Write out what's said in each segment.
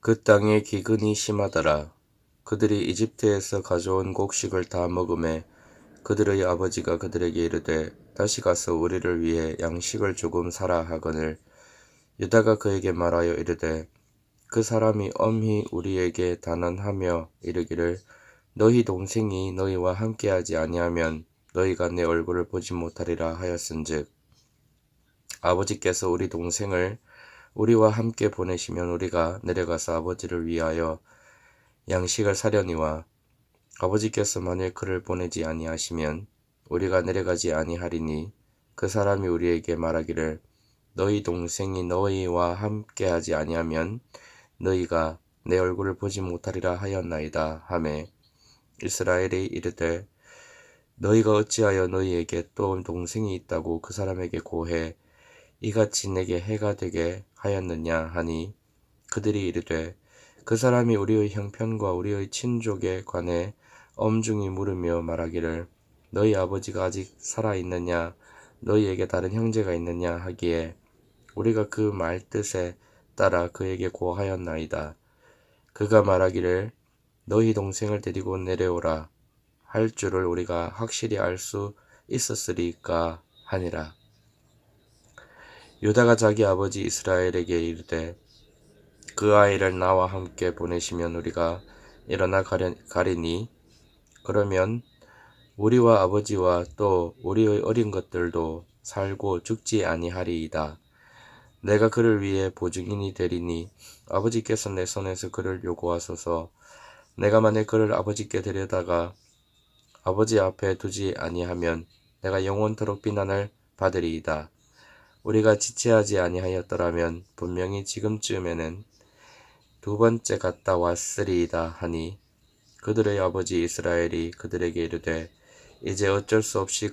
그 땅에 기근이 심하더라. 그들이 이집트에서 가져온 곡식을 다 먹음에 그들의 아버지가 그들에게 이르되 다시 가서 우리를 위해 양식을 조금 사라 하거늘 유다가 그에게 말하여 이르되 그 사람이 엄히 우리에게 단언하며 이르기를 너희 동생이 너희와 함께하지 아니하면 너희가 내 얼굴을 보지 못하리라 하였은즉 아버지께서 우리 동생을 우리와 함께 보내시면 우리가 내려가서 아버지를 위하여 양식을 사려니와 아버지께서 만일 그를 보내지 아니하시면 우리가 내려가지 아니하리니 그 사람이 우리에게 말하기를 너희 동생이 너희와 함께하지 아니하면 너희가 내 얼굴을 보지 못하리라 하였나이다 하매 이스라엘이 이르되 너희가 어찌하여 너희에게 또 동생이 있다고 그 사람에게 고해 이같이 내게 해가 되게 하였느냐 하니 그들이 이르되 그 사람이 우리의 형편과 우리의 친족에 관해 엄중히 물으며 말하기를 너희 아버지가 아직 살아있느냐 너희에게 다른 형제가 있느냐 하기에 우리가 그 말 뜻에 따라 그에게 고하였나이다. 그가 말하기를 너희 동생을 데리고 내려오라 할 줄을 우리가 확실히 알 수 있었으리까 하니라. 유다가 자기 아버지 이스라엘에게 이르되 그 아이를 나와 함께 보내시면 우리가 일어나 가리니 그러면 우리와 아버지와 또 우리의 어린 것들도 살고 죽지 아니하리이다. 내가 그를 위해 보증인이 되리니 아버지께서 내 손에서 그를 요구하소서. 내가 만일 그를 아버지께 데려다가 아버지 앞에 두지 아니하면 내가 영원토록 비난을 받으리이다. 우리가 지체하지 아니하였더라면 분명히 지금쯤에는 두 번째 갔다 왔으리이다 하니 그들의 아버지 이스라엘이 그들에게 이르되 이제 어쩔 수 없이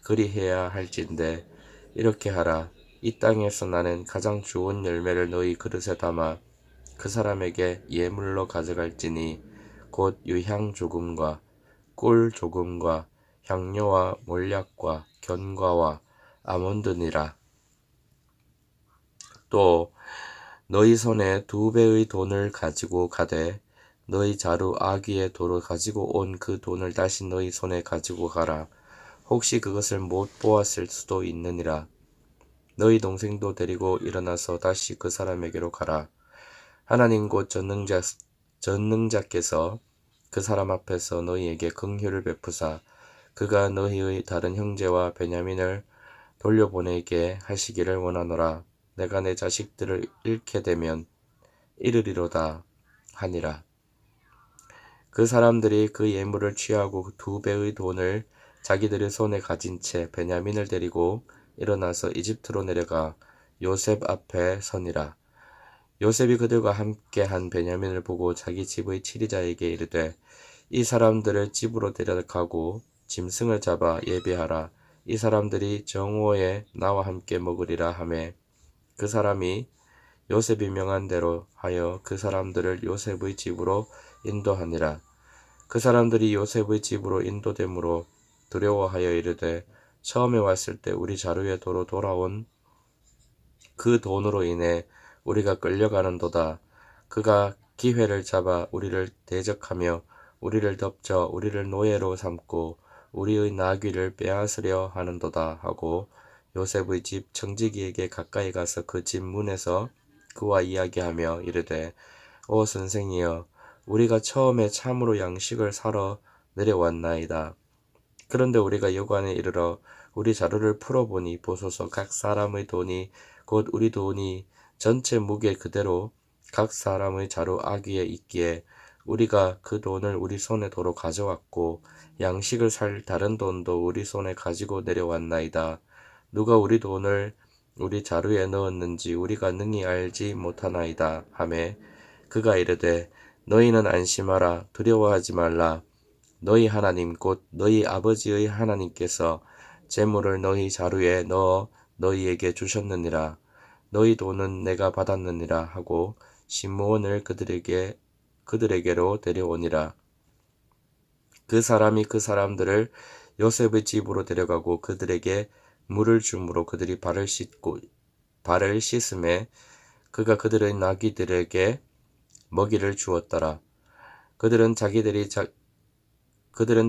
그리해야 할진대 이렇게 하라. 이 땅에서 나는 가장 좋은 열매를 너희 그릇에 담아 그 사람에게 예물로 가져갈지니 곧 유향 조금과 꿀 조금과 향료와 몰약과 견과와 아몬드니라. 또 너희 손에 2배의 돈을 가지고 가되 너희 자루 아귀의 돌을 가지고 온 그 돈을 다시 너희 손에 가지고 가라. 혹시 그것을 못 보았을 수도 있느니라. 너희 동생도 데리고 일어나서 다시 그 사람에게로 가라. 하나님 곧 전능자께서 그 사람 앞에서 너희에게 긍휼을 베푸사 그가 너희의 다른 형제와 베냐민을 돌려보내게 하시기를 원하노라. 내가 내 자식들을 잃게 되면 이르리로다 하니라. 그 사람들이 그 예물을 취하고 2배의 돈을 자기들의 손에 가진 채 베냐민을 데리고 일어나서 이집트로 내려가 요셉 앞에 서니라. 요셉이 그들과 함께한 베냐민을 보고 자기 집의 치리자에게 이르되 이 사람들을 집으로 데려가고 짐승을 잡아 예비하라. 이 사람들이 정오에 나와 함께 먹으리라 하매 그 사람이 요셉이 명한 대로 하여 그 사람들을 요셉의 집으로 인도하니라. 그 사람들이 요셉의 집으로 인도됨으로 두려워하여 이르되 처음에 왔을 때 우리 자루에 도로 돌아온 그 돈으로 인해 우리가 끌려가는도다. 그가 기회를 잡아 우리를 대적하며 우리를 덮쳐 우리를 노예로 삼고 우리의 나귀를 빼앗으려 하는도다 하고 요셉의 집 청지기에게 가까이 가서 그 집 문에서 그와 이야기하며 이르되 오 선생이여 우리가 처음에 참으로 양식을 사러 내려왔나이다. 그런데 우리가 여관에 이르러 우리 자루를 풀어보니 보소서 각 사람의 돈이 곧 우리 돈이 전체 무게 그대로 각 사람의 자루 아귀에 있기에 우리가 그 돈을 우리 손에 도로 가져왔고 양식을 살 다른 돈도 우리 손에 가지고 내려왔나이다. 누가 우리 돈을 우리 자루에 넣었는지 우리가 능히 알지 못하나이다 하매 그가 이르되 너희는 안심하라. 두려워하지 말라. 너희 하나님 곧 너희 아버지의 하나님께서 재물을 너희 자루에 넣어 너희에게 주셨느니라. 너희 돈은 내가 받았느니라 하고 시므온을 그들에게로 데려오니라. 그 사람이 그 사람들을 요셉의 집으로 데려가고 그들에게 물을 주므로 그들이 발을 씻음에 그가 그들의 나귀들에게 먹이를 주었더라. 그들은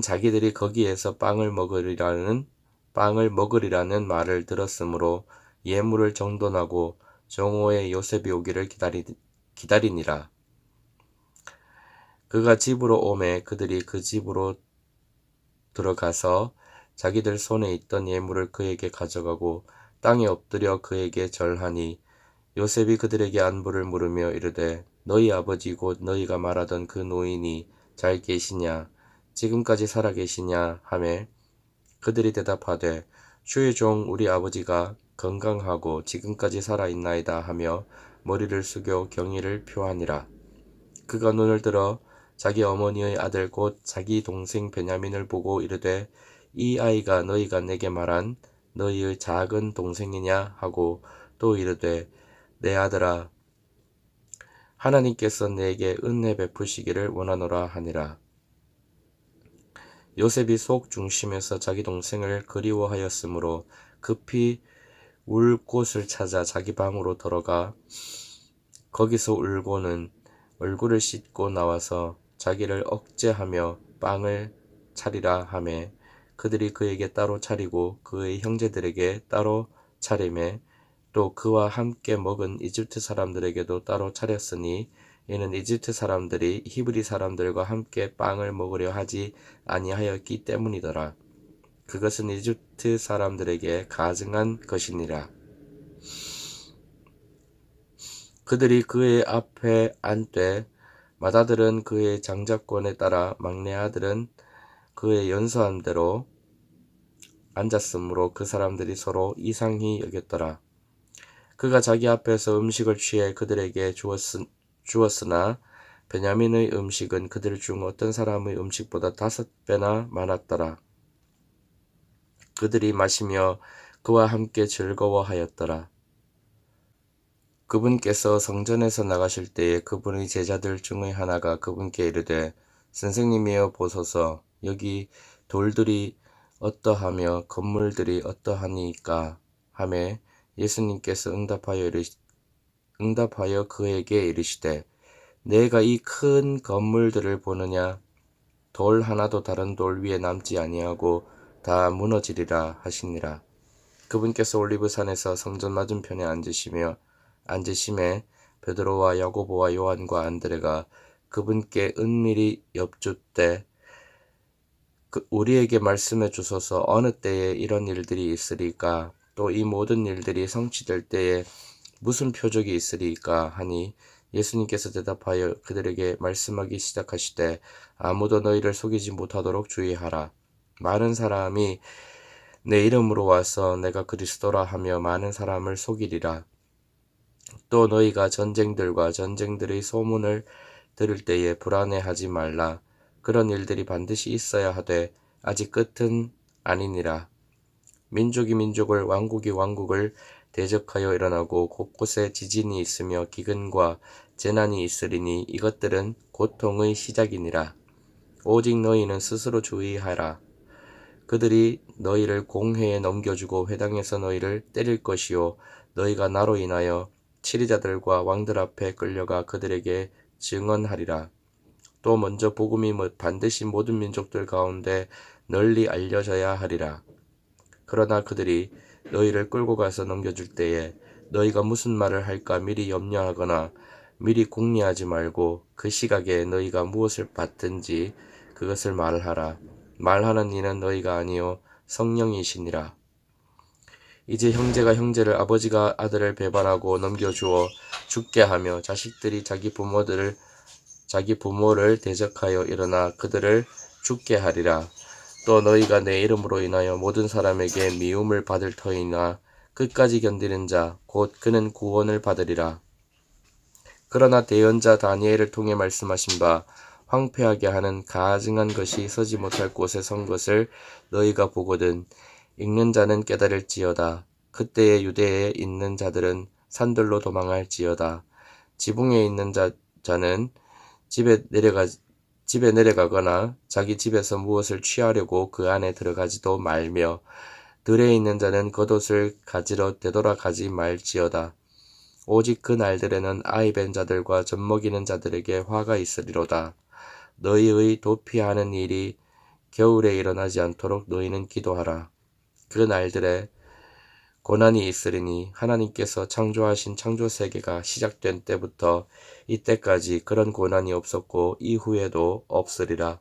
자기들이 거기에서 빵을 먹으리라는 말을 들었으므로 예물을 정돈하고 정오에 요셉이 오기를 기다리니라. 그가 집으로 오매 그들이 그 집으로 들어가서 자기들 손에 있던 예물을 그에게 가져가고 땅에 엎드려 그에게 절하니 요셉이 그들에게 안부를 물으며 이르되 너희 아버지 곧 너희가 말하던 그 노인이 잘 계시냐 지금까지 살아 계시냐 하매 그들이 대답하되 주의 종 우리 아버지가 건강하고 지금까지 살아 있나이다 하며 머리를 숙여 경의를 표하니라. 그가 눈을 들어 자기 어머니의 아들 곧 자기 동생 베냐민을 보고 이르되 이 아이가 너희가 내게 말한 너희의 작은 동생이냐 하고 또 이르되 내 아들아 하나님께서 내게 은혜 베푸시기를 원하노라 하니라. 요셉이 속 중심에서 자기 동생을 그리워하였으므로 급히 울 곳을 찾아 자기 방으로 들어가 거기서 울고는 얼굴을 씻고 나와서 자기를 억제하며 빵을 차리라 하매 그들이 그에게 따로 차리고 그의 형제들에게 따로 차리매 또 그와 함께 먹은 이집트 사람들에게도 따로 차렸으니 이는 이집트 사람들이 히브리 사람들과 함께 빵을 먹으려 하지 아니하였기 때문이더라. 그것은 이집트 사람들에게 가증한 것이니라. 그들이 그의 앞에 앉되 맏아들은 그의 장자권에 따라 막내 아들은 그의 연소한 대로 앉았으므로 그 사람들이 서로 이상히 여겼더라. 그가 자기 앞에서 음식을 취해 그들에게 주었으나 베냐민의 음식은 그들 중 어떤 사람의 음식보다 5배나 많았더라. 그들이 마시며 그와 함께 즐거워하였더라. 그분께서 성전에서 나가실 때에 그분의 제자들 중의 하나가 그분께 이르되 선생님이여 보소서 여기 돌들이 어떠하며 건물들이 어떠하니까 하매 예수님께서 응답하여 그에게 이르시되 내가 이 큰 건물들을 보느냐 돌 하나도 다른 돌 위에 남지 아니하고 다 무너지리라 하시니라. 그분께서 올리브산에서 성전 맞은편에 앉으심에 베드로와 야고보와 요한과 안드레가 그분께 은밀히 여쭙되 우리에게 말씀해 주소서 어느 때에 이런 일들이 있으리까 또 이 모든 일들이 성취될 때에 무슨 표적이 있으리까 하니 예수님께서 대답하여 그들에게 말씀하기 시작하시되 아무도 너희를 속이지 못하도록 주의하라. 많은 사람이 내 이름으로 와서 내가 그리스도라 하며 많은 사람을 속이리라. 또 너희가 전쟁들의 소문을 들을 때에 불안해하지 말라. 그런 일들이 반드시 있어야 하되 아직 끝은 아니니라. 민족이 민족을 왕국이 왕국을 대적하여 일어나고 곳곳에 지진이 있으며 기근과 재난이 있으리니 이것들은 고통의 시작이니라. 오직 너희는 스스로 주의하라. 그들이 너희를 공회에 넘겨주고 회당에서 너희를 때릴 것이요 너희가 나로 인하여 치리자들과 왕들 앞에 끌려가 그들에게 증언하리라. 또 먼저 복음이 반드시 모든 민족들 가운데 널리 알려져야 하리라. 그러나 그들이 너희를 끌고 가서 넘겨줄 때에 너희가 무슨 말을 할까 미리 염려하거나 미리 궁리하지 말고 그 시각에 너희가 무엇을 받든지 그것을 말하라. 말하는 이는 너희가 아니요 성령이시니라. 이제 형제가 형제를 아버지가 아들을 배반하고 넘겨주어 죽게 하며 자식들이 자기 부모를 대적하여 일어나 그들을 죽게 하리라. 또 너희가 내 이름으로 인하여 모든 사람에게 미움을 받을 터이나 끝까지 견디는 자 곧 그는 구원을 받으리라. 그러나 대언자 다니엘을 통해 말씀하신 바 황폐하게 하는 가증한 것이 서지 못할 곳에 선 것을 너희가 보거든 읽는 자는 깨달을지어다. 그때에 유대에 있는 자들은 산들로 도망할지어다. 지붕에 있는 자는 집에 내려가거나 자기 집에서 무엇을 취하려고 그 안에 들어가지도 말며 들에 있는 자는 겉옷을 가지러 되돌아가지 말지어다. 오직 그 날들에는 아이 벤 자들과 젖먹이는 자들에게 화가 있으리로다. 너희의 도피하는 일이 겨울에 일어나지 않도록 너희는 기도하라. 그 날들에 고난이 있으리니 하나님께서 창조하신 창조세계가 시작된 때부터 이때까지 그런 고난이 없었고 이후에도 없으리라.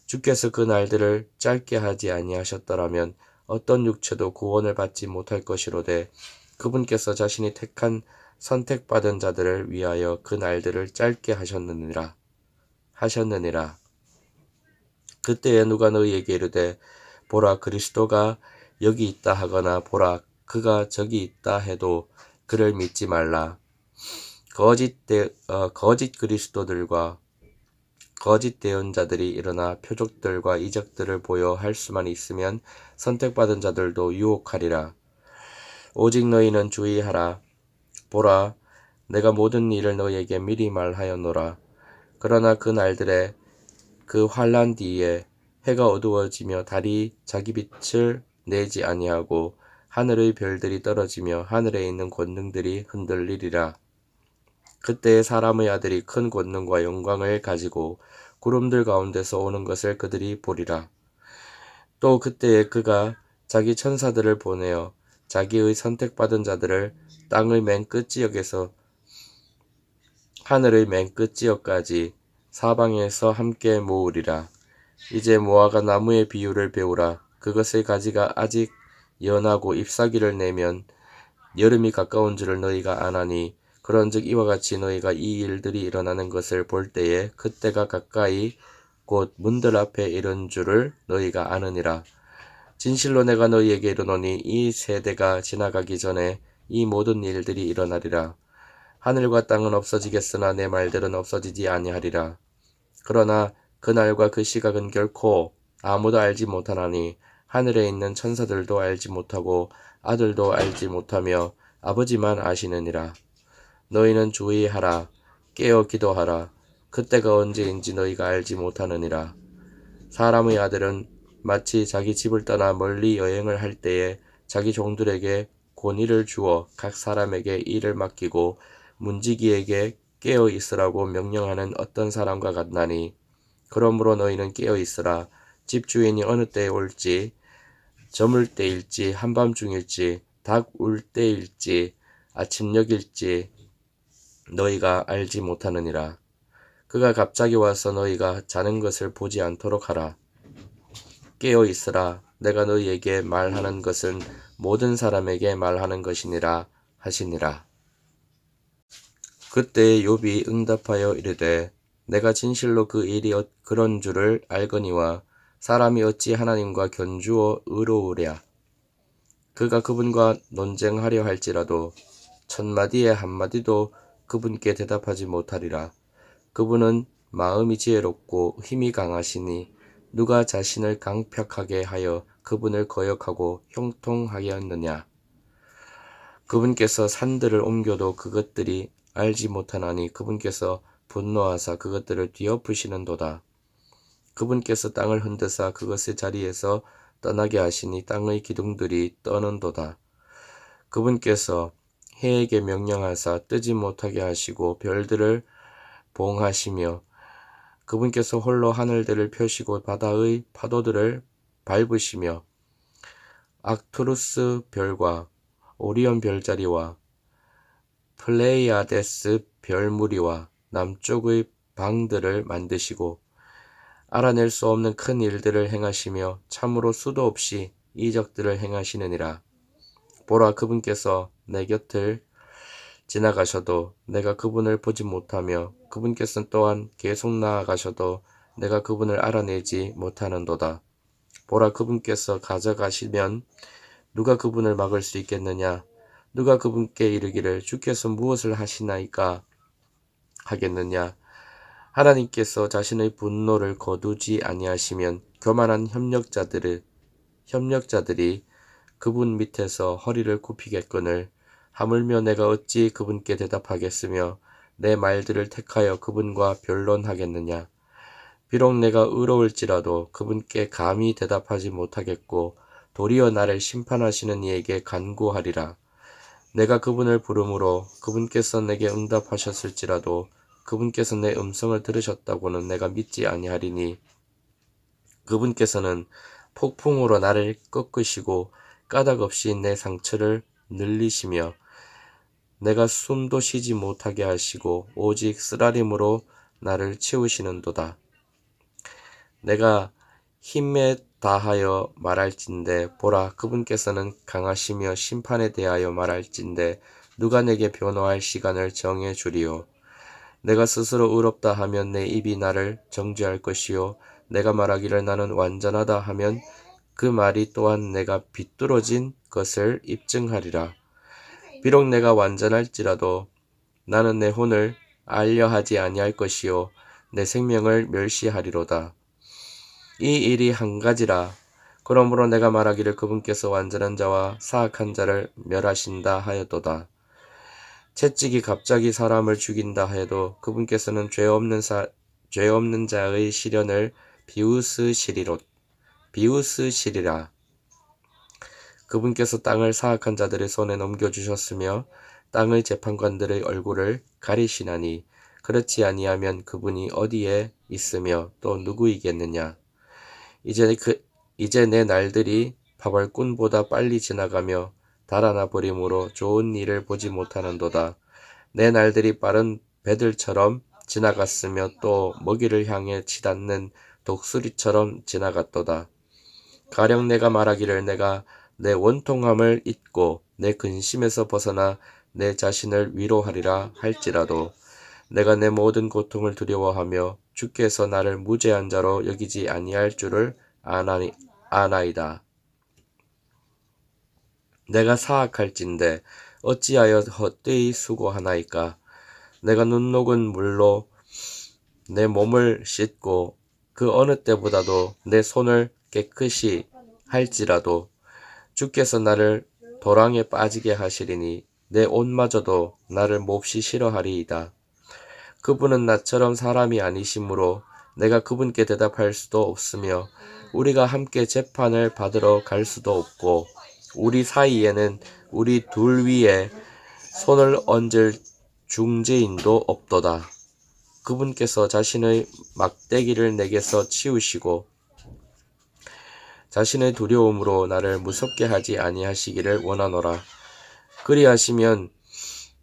주께서 그 날들을 짧게 하지 아니하셨더라면 어떤 육체도 구원을 받지 못할 것이로되 그분께서 자신이 택한 선택받은 자들을 위하여 그 날들을 짧게 하셨느니라. 그때에 누가 너희에게 이르되 보라 그리스도가 여기 있다 하거나 보라 그가 저기 있다 해도 그를 믿지 말라. 거짓 그리스도들과 거짓 대언자들이 일어나 표적들과 이적들을 보여 할 수만 있으면 선택받은 자들도 유혹하리라. 오직 너희는 주의하라. 보라 내가 모든 일을 너희에게 미리 말하였노라. 그러나 그 날들에 그 환난 뒤에 해가 어두워지며 달이 자기 빛을 내지 아니하고 하늘의 별들이 떨어지며 하늘에 있는 권능들이 흔들리리라. 그때에 사람의 아들이 큰 권능과 영광을 가지고 구름들 가운데서 오는 것을 그들이 보리라. 또 그때에 그가 자기 천사들을 보내어 자기의 선택받은 자들을 땅의 맨 끝지역에서 하늘의 맨 끝지역까지 사방에서 함께 모으리라. 이제 무화과 나무의 비유를 배우라. 그것의 가지가 아직 연하고 잎사귀를 내면 여름이 가까운 줄을 너희가 아나니 그런즉 이와 같이 너희가 이 일들이 일어나는 것을 볼 때에 그때가 가까이 곧 문들 앞에 이른 줄을 너희가 아느니라. 진실로 내가 너희에게 이르노니 이 세대가 지나가기 전에 이 모든 일들이 일어나리라. 하늘과 땅은 없어지겠으나 내 말들은 없어지지 아니하리라. 그러나 그날과 그 시각은 결코 아무도 알지 못하나니 하늘에 있는 천사들도 알지 못하고 아들도 알지 못하며 아버지만 아시느니라. 너희는 주의하라. 깨어 기도하라. 그때가 언제인지 너희가 알지 못하느니라. 사람의 아들은 마치 자기 집을 떠나 멀리 여행을 할 때에 자기 종들에게 권위를 주어 각 사람에게 일을 맡기고 문지기에게 깨어 있으라고 명령하는 어떤 사람과 같나니 그러므로 너희는 깨어 있으라. 집주인이 어느 때에 올지 저물 때일지 한밤중일지 닭 울 때일지 아침녘일지 너희가 알지 못하느니라. 그가 갑자기 와서 너희가 자는 것을 보지 않도록 하라. 깨어 있으라. 내가 너희에게 말하는 것은 모든 사람에게 말하는 것이니라 하시니라. 그때 욥이 응답하여 이르되 내가 진실로 그 일이 그런 줄을 알거니와 사람이 어찌 하나님과 견주어 의로우랴. 그가 그분과 논쟁하려 할지라도 천마디에 한마디도 그분께 대답하지 못하리라. 그분은 마음이 지혜롭고 힘이 강하시니 누가 자신을 강팍하게 하여 그분을 거역하고 형통하게 하느냐. 그분께서 산들을 옮겨도 그것들이 알지 못하나니 그분께서 분노하사 그것들을 뒤엎으시는도다. 그분께서 땅을 흔드사 그것의 자리에서 떠나게 하시니 땅의 기둥들이 떠는도다. 그분께서 해에게 명령하사 뜨지 못하게 하시고 별들을 봉하시며 그분께서 홀로 하늘들을 펴시고 바다의 파도들을 밟으시며 악투루스 별과 오리온 별자리와 플레이아데스 별무리와 남쪽의 방들을 만드시고 알아낼 수 없는 큰 일들을 행하시며 참으로 수도 없이 이적들을 행하시느니라. 보라 그분께서 내 곁을 지나가셔도 내가 그분을 보지 못하며 그분께서는 또한 계속 나아가셔도 내가 그분을 알아내지 못하는도다. 보라 그분께서 가져가시면 누가 그분을 막을 수 있겠느냐. 누가 그분께 이르기를 주께서 무엇을 하시나이까 하겠느냐. 하나님께서 자신의 분노를 거두지 아니하시면 교만한 협력자들이 그분 밑에서 허리를 굽히겠거늘 하물며 내가 어찌 그분께 대답하겠으며 내 말들을 택하여 그분과 변론하겠느냐. 비록 내가 의로울지라도 그분께 감히 대답하지 못하겠고 도리어 나를 심판하시는 이에게 간구하리라. 내가 그분을 부르므로 그분께서 내게 응답하셨을지라도 그분께서 내 음성을 들으셨다고는 내가 믿지 아니하리니 그분께서는 폭풍으로 나를 꺾으시고 까닭없이 내 상처를 늘리시며 내가 숨도 쉬지 못하게 하시고 오직 쓰라림으로 나를 채우시는도다. 내가 힘에 다하여 말할진대 보라 그분께서는 강하시며 심판에 대하여 말할진대 누가 내게 변호할 시간을 정해 주리요. 내가 스스로 의롭다 하면 내 입이 나를 정죄할 것이요 내가 말하기를 나는 완전하다 하면 그 말이 또한 내가 비뚤어진 것을 입증하리라. 비록 내가 완전할지라도 나는 내 혼을 알려 하지 아니할 것이요 내 생명을 멸시하리로다. 이 일이 한 가지라. 그러므로 내가 말하기를 그분께서 완전한 자와 사악한 자를 멸하신다 하였도다. 채찍이 갑자기 사람을 죽인다 하여도 그분께서는 죄 없는 자의 시련을 비웃으시리라. 그분께서 땅을 사악한 자들의 손에 넘겨주셨으며 땅의 재판관들의 얼굴을 가리시나니 그렇지 아니하면 그분이 어디에 있으며 또 누구이겠느냐. 이제 내 날들이 바발꾼보다 빨리 지나가며 달아나 버림으로 좋은 일을 보지 못하는도다. 내 날들이 빠른 배들처럼 지나갔으며 또 먹이를 향해 치닫는 독수리처럼 지나갔도다. 가령 내가 말하기를 내가 내 원통함을 잊고 내 근심에서 벗어나 내 자신을 위로하리라 할지라도 내가 내 모든 고통을 두려워하며 주께서 나를 무죄한 자로 여기지 아니할 줄을 아나이다. 내가 사악할진대 어찌하여 헛되이 수고하나이까. 내가 눈 녹은 물로 내 몸을 씻고 그 어느 때보다도 내 손을 깨끗이 할지라도 주께서 나를 도랑에 빠지게 하시리니 내 옷마저도 나를 몹시 싫어하리이다. 그분은 나처럼 사람이 아니시므로 내가 그분께 대답할 수도 없으며 우리가 함께 재판을 받으러 갈 수도 없고 우리 사이에는 우리 둘 위에 손을 얹을 중재인도 없도다. 그분께서 자신의 막대기를 내게서 치우시고 자신의 두려움으로 나를 무섭게 하지 아니하시기를 원하노라. 그리하시면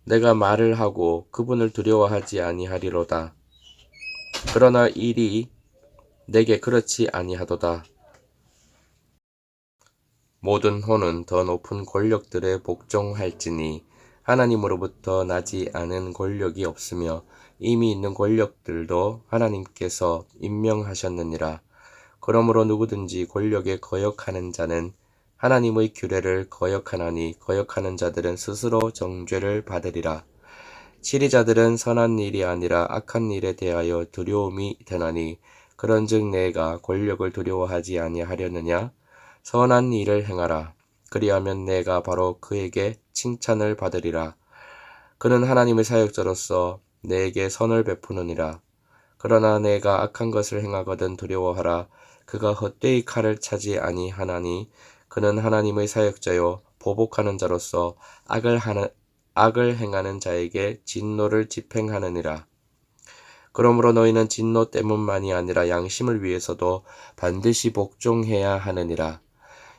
내가 말을 하고 그분을 두려워하지 아니하리로다. 그러나 일이 내게 그렇지 아니하도다. 모든 혼은 더 높은 권력들에 복종할지니 하나님으로부터 나지 않은 권력이 없으며 이미 있는 권력들도 하나님께서 임명하셨느니라. 그러므로 누구든지 권력에 거역하는 자는 하나님의 규례를 거역하나니 거역하는 자들은 스스로 정죄를 받으리라. 치리자들은 선한 일이 아니라 악한 일에 대하여 두려움이 되나니 그런즉 내가 권력을 두려워하지 아니하려느냐. 선한 일을 행하라. 그리하면 내가 바로 그에게 칭찬을 받으리라. 그는 하나님의 사역자로서 내게 선을 베푸느니라. 그러나 내가 악한 것을 행하거든 두려워하라. 그가 헛되이 칼을 차지 아니하나니 그는 하나님의 사역자요 보복하는 자로서 악을 행하는 자에게 진노를 집행하느니라. 그러므로 너희는 진노 때문만이 아니라 양심을 위해서도 반드시 복종해야 하느니라.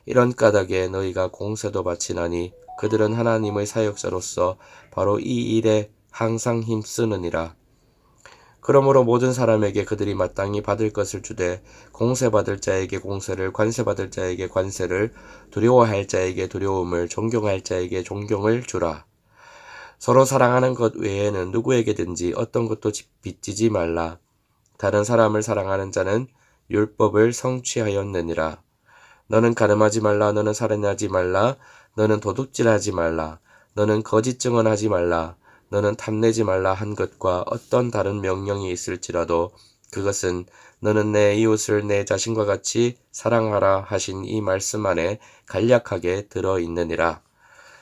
이런 까닭에 너희가 공세도 바치나니 그들은 하나님의 사역자로서 바로 이 일에 항상 힘쓰느니라. 그러므로 모든 사람에게 그들이 마땅히 받을 것을 주되 공세받을 자에게 공세를, 관세받을 자에게 관세를, 두려워할 자에게 두려움을, 존경할 자에게 존경을 주라. 서로 사랑하는 것 외에는 누구에게든지 어떤 것도 빚지지 말라. 다른 사람을 사랑하는 자는 율법을 성취하였느니라. 너는 간음하지 말라. 너는 살인하지 말라. 너는 도둑질하지 말라. 너는 거짓 증언하지 말라. 너는 탐내지 말라 한 것과 어떤 다른 명령이 있을지라도 그것은 너는 내 이웃을 내 자신과 같이 사랑하라 하신 이 말씀 안에 간략하게 들어있느니라.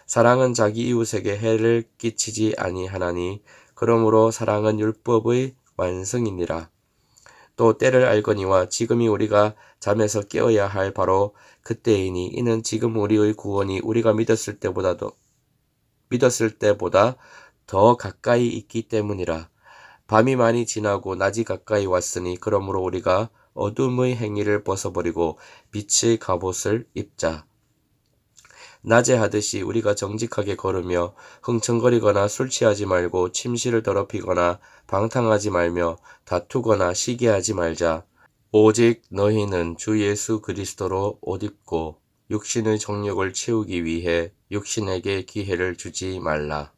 사랑은 자기 이웃에게 해를 끼치지 아니하나니 그러므로 사랑은 율법의 완성이니라. 또 때를 알거니와 지금이 우리가 잠에서 깨어야 할 바로 그때이니 이는 지금 우리의 구원이 우리가 믿었을 때보다도 믿었을 때보다 더 가까이 있기 때문이라. 밤이 많이 지나고 낮이 가까이 왔으니 그러므로 우리가 어둠의 행위를 벗어버리고 빛의 갑옷을 입자. 낮에 하듯이 우리가 정직하게 걸으며 흥청거리거나 술 취하지 말고 침실을 더럽히거나 방탕하지 말며 다투거나 시기하지 말자. 오직 너희는 주 예수 그리스도로 옷 입고 육신의 정욕을 채우기 위해 육신에게 기회를 주지 말라.